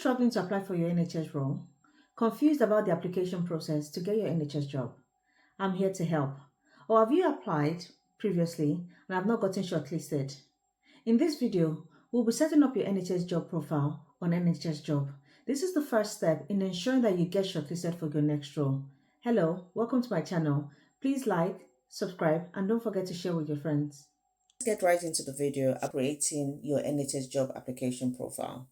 struggling to apply for your NHS role? Confused about the application process to get your NHS job? I'm here to help. Or have you applied previously and have not gotten shortlisted? In this video, we'll be setting up your NHS job profile on nhsjob. This is the first step in ensuring that you get shortlisted for your next role. Hello, welcome to my channel. Please like, subscribe, and don't forget to share with your friends. Let's get right into the video of creating your NHS job application profile.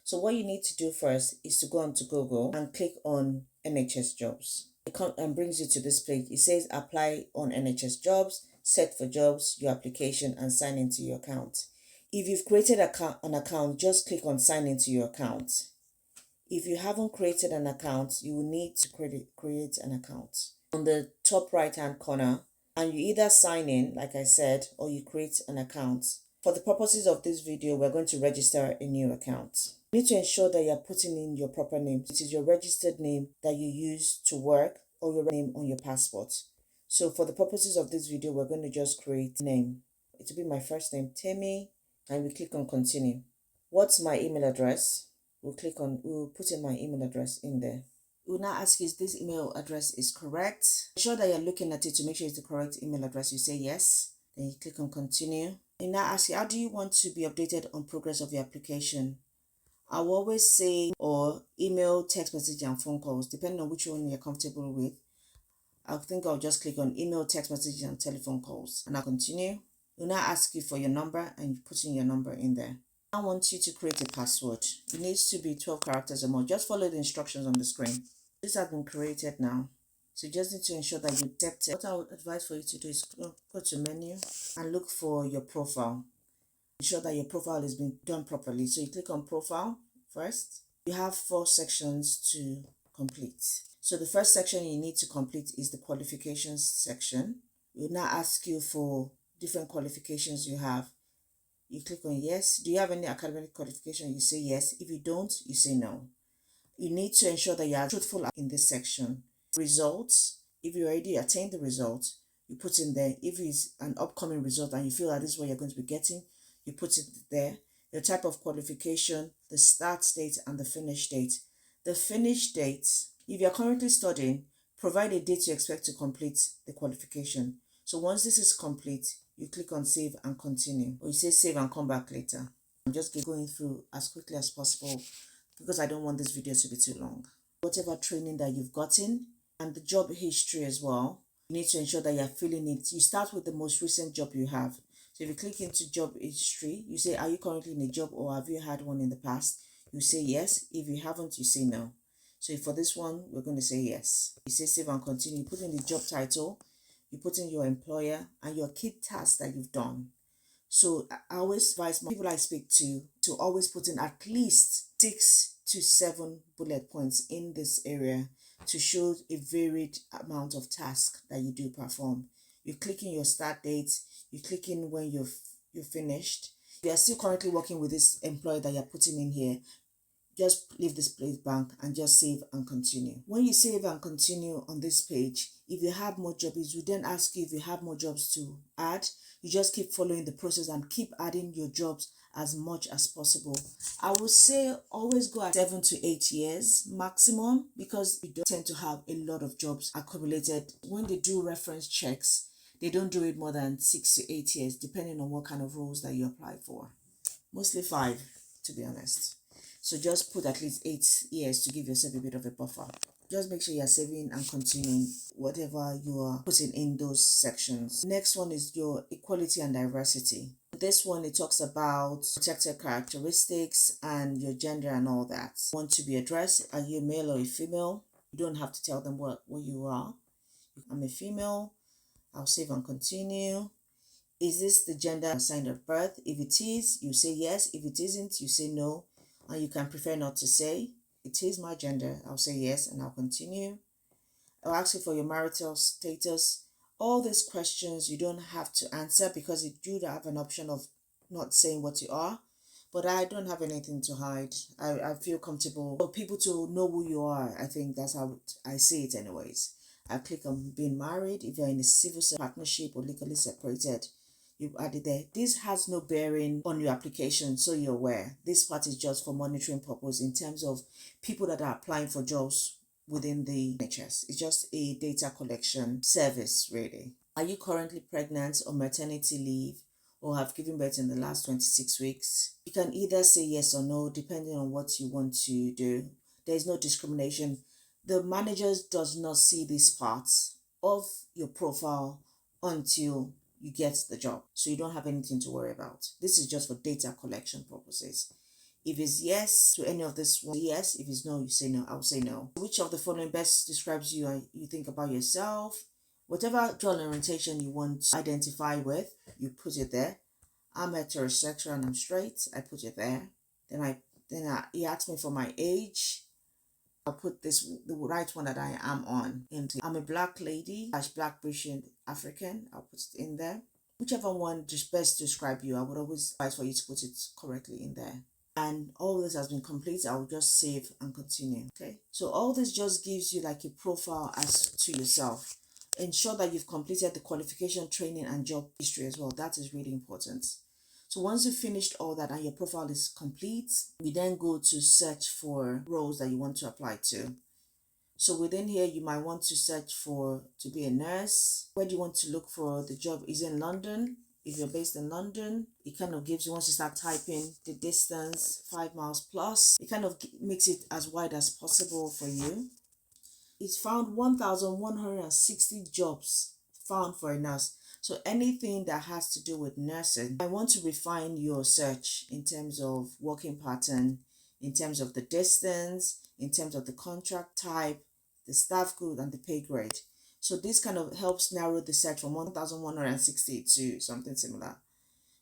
So what you need to do first is to go onto Google and click on NHS jobs. It comes and brings you to this page. It says apply on NHS jobs, search for jobs, your application, and sign into your account. If you've created an account, just click on sign into your account. If you haven't created an account, you will need to create an account. On the top right hand corner, and you either sign in, like I said, or you create an account. For the purposes of this video, we're going to register a new account. You need to ensure that you're putting in your proper name. It is your registered name that you use to work or your name on your passport. So for the purposes of this video, we're going to just create a name. It will be my first name, Temi, and we click on continue. What's my email address? We'll put in my email address in there. It will now ask you if this email address is correct. Ensure that you're looking at it to make sure it's the correct email address. You say yes, then you click on continue. It now asks you, how do you want to be updated on progress of your application? I'll always say or email, text message, and phone calls, depending on which one you're comfortable with. I think I'll just click on email, text message, and telephone calls, and I'll continue. It will now ask you for your number, and you put in your number in there. I want you to create a password. It needs to be 12 characters or more. Just follow the instructions on the screen. This has been created now. So you just need to ensure that you accept it. What I would advise for you to do is go to menu and look for your profile. Ensure that your profile is being done properly. So you click on profile first. You have 4 sections to complete. So the first section you need to complete is the qualifications section. It will now ask you for different qualifications you have. You click on yes. Do you have any academic qualification? You say yes. If you don't, you say no. You need to ensure that you are truthful in this section. Results. If you already attained the result, you put in there. If it's an upcoming result and you feel that this is what you're going to be getting, you put it there. Your type of qualification, the start date, and the finish date. The finish date, if you're currently studying, provide a date you expect to complete the qualification. So once this is complete, you click on save and continue, or you say save and come back later. I'm just going through as quickly as possible because I don't want this video to be too long. Whatever training that you've gotten and the job history as well, you need to ensure that you're filling it. You start with the most recent job you have. So if you click into job history, you say, are you currently in a job or have you had one in the past? You say yes. If you haven't, you say no. So for this one, we're going to say yes. You say save and continue. You put in the job title. You put in your employer and your key tasks that you've done. So I always advise people I speak to always put in at least 6 to 7 bullet points in this area to show a varied amount of tasks that you do perform. You click in your start date. You click in when you're finished. If you are still currently working with this employer that you're putting in here, just leave this place blank and just save and continue. When you save and continue on this page, if you have more jobs, we then ask you if you have more jobs to add. You just keep following the process and keep adding your jobs as much as possible. I would say always go at 7 to 8 years maximum because you don't tend to have a lot of jobs accumulated. When they do reference checks, they don't do it more than 6 to 8 years depending on what kind of roles that you apply for. Mostly 5, to be honest. So just put at least 8 years to give yourself a bit of a buffer. Just make sure you're saving and continuing whatever you are putting in those sections. Next one is your equality and diversity. This one, it talks about protected characteristics and your gender and all that. Want to be addressed? Are you a male or a female? You don't have to tell them what you are. I'm a female. I'll save and continue. Is this the gender assigned at birth? If it is, you say yes. If it isn't, you say no. And you can prefer not to say, it is my gender. I'll say yes and I'll continue. I'll ask you for your marital status. All these questions you don't have to answer because you do have an option of not saying what you are. But I don't have anything to hide. I feel comfortable for people to know who you are. I think that's how I see it anyways. I click on being married. If you're in a civil partnership or legally separated, you've added there. This has no bearing on your application, so you're aware. This part is just for monitoring purpose in terms of people that are applying for jobs within the NHS. It's just a data collection service, really. Are you currently pregnant or maternity leave or have given birth in the last 26 weeks? You can either say yes or no, depending on what you want to do. There is no discrimination. The managers does not see these parts of your profile until you get the job. So you don't have anything to worry about. This is just for data collection purposes. If it's yes to any of this one, yes. If it's no, you say no. I'll say no. Which of the following best describes you and you think about yourself? Whatever job orientation you want to identify with, you put it there. I'm heterosexual and I'm straight. I put it there. He asked me for my age. I'll put the right one that I am on into. I'm a black lady, black British African. I'll put it in there. Whichever one just best describe you, I would always advise for you to put it correctly in there. And all this has been complete. I'll just save and continue. Okay. So all this just gives you like a profile as to yourself. Ensure that you've completed the qualification, training, and job history as well. That is really important. So once you've finished all that and your profile is complete, we then go to search for roles that you want to apply to. So within here, you might want to search to be a nurse. Where do you want to look for the job? Is it in London? If you're based in London, it kind of gives you, once you start typing the distance, 5 miles plus, it kind of makes it as wide as possible for you. It's found 1,160 jobs found for a nurse. So anything that has to do with nursing, I want to refine your search in terms of working pattern, in terms of the distance, in terms of the contract type, the staff code, and the pay grade. So this kind of helps narrow the search from 1,160 to something similar.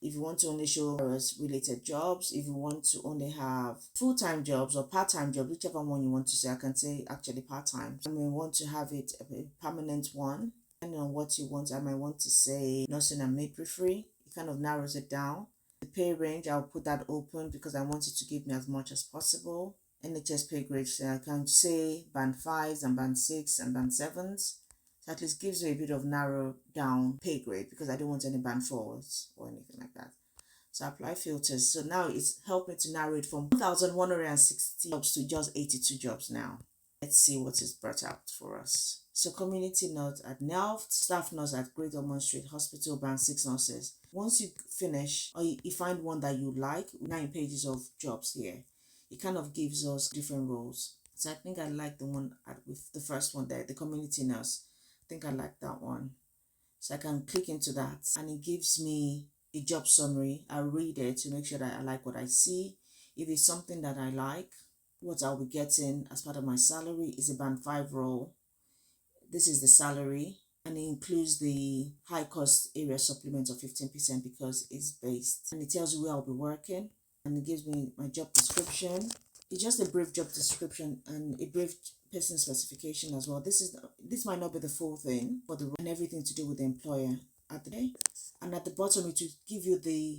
If you want to only show related jobs, if you want to only have full-time jobs or part-time jobs, whichever one you want to say, I can say actually part-time. I may want to have it a permanent one. Depending on what you want, I might want to say nursing and midwifery. It kind of narrows it down. The pay range, I'll put that open because I want it to give me as much as possible. NHS pay grades, I can say band 5s and band 6 and band 7s. So at least gives you a bit of narrow down pay grade because I don't want any band 4s or anything like that. So apply filters. So now it's helped me to narrow it from 1,160 jobs to just 82 jobs now. Let's see what is brought out for us. So community nurse at Nelft, staff nurse at Great Ormond Street Hospital, band 6 nurses. Once you finish or you find one that you like, 9 pages of jobs here, it kind of gives us different roles. So I think I like the one with the first one there, the community nurse. I think I like that one. So I can click into that and it gives me a job summary. I read it to make sure that I like what I see. If it's something that I like, what I'll be getting as part of my salary is a band 5 role. This is the salary and it includes the high cost area supplement of 15% because it's based. And it tells you where I'll be working and it gives me my job description. It's just a brief job description and a brief person specification as well. This might not be the full thing, but and everything to do with the employer at the day. And at the bottom, it will give you the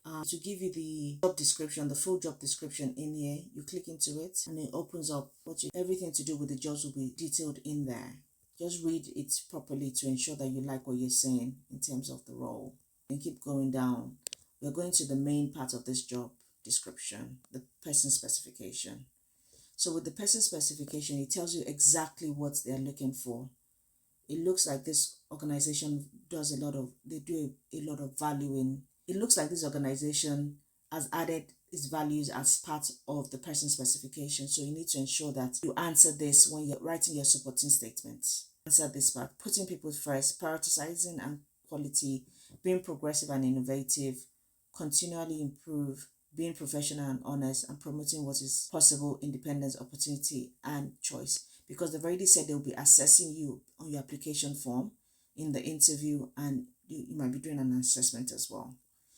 job description, the full job description in here. You click into it and it opens up everything to do with the jobs will be detailed in there. Just read it properly to ensure that you like what you're saying in terms of the role. And keep going down. We're going to the main part of this job description, the person specification. So with the person specification, it tells you exactly what they're looking for. It looks like this organization do a lot of valuing. It looks like this organization has added its values as part of the person specification. So you need to ensure that you answer this when you're writing your supporting statements. Answer this part, putting people first, prioritizing and quality, being progressive and innovative, continually improve, being professional and honest, and promoting what is possible, independence, opportunity, and choice. Because they've already said they'll be assessing you on your application form in the interview, and you might be doing an assessment as well.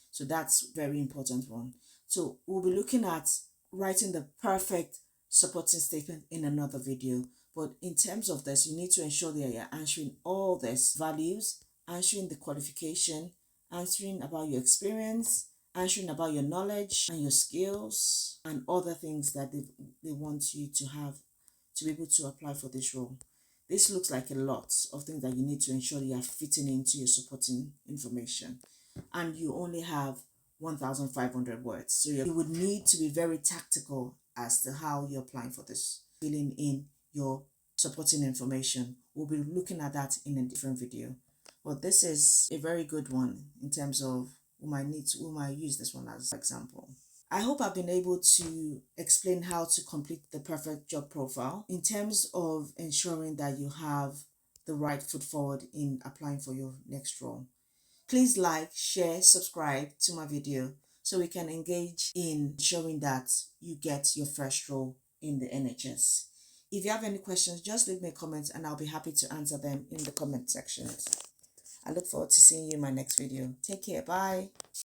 So that's a very important one. So we'll be looking at writing the perfect supporting statement in another video. But in terms of this, you need to ensure that you're answering all these values, answering the qualification, answering about your experience, answering about your knowledge and your skills and other things that they want you to have to be able to apply for this role. This looks like a lot of things that you need to ensure you are fitting into your supporting information. and you only have 1,500 words. So you would need to be very tactical as to how you're applying for this. Filling in your supporting information. We'll be looking at that in a different video. But this is a very good one in terms of we might use this one as an example. I hope I've been able to explain how to complete the perfect job profile in terms of ensuring that you have the right foot forward in applying for your next role. Please like, share, subscribe to my video so we can engage in showing that you get your first role in the NHS. If you have any questions, just leave me a comment and I'll be happy to answer them in the comment sections. I look forward to seeing you in my next video. Take care. Bye.